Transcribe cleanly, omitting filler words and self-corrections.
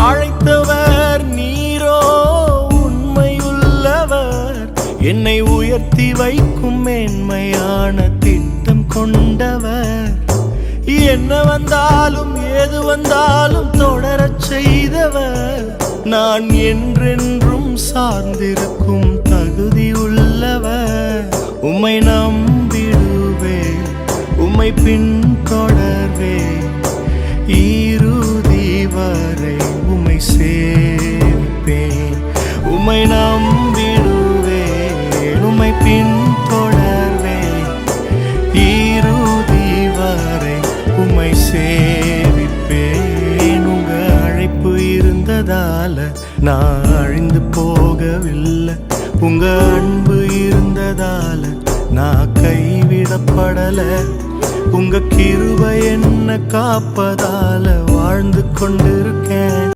அழைத்தவர் நீரோ உண்மையுள்ளவர், என்னை உயர்த்தி வைக்கும் மேன்மையான திட்டம் கொண்டவர். என்ன வந்தாலும் ஏது வந்தாலும் தொடரச் செய்தவர், நான் என்றென்றும் சார்ந்திருக்கும் தகுதி உள்ளவர். உம்மை நம்பிடுவேன், உம்மை பின்தொடர்வேன், இறுதி வரை உம்மை சேவிப்பேன். உம்மை நம்பிடுவேன், உம்மை பின்தொடர்வேன், இறுதி வரை உம்மை சேவிப்பேன். உங்க அழைப்பு இருந்ததால நான் அழிந்து போகவில்லை, உங்க அன்பு இருந்ததால நான் கைவிடப்படல, உங்க கிருபை என்ன காப்பதால வாழ்ந்து கொண்டிருக்கேன்.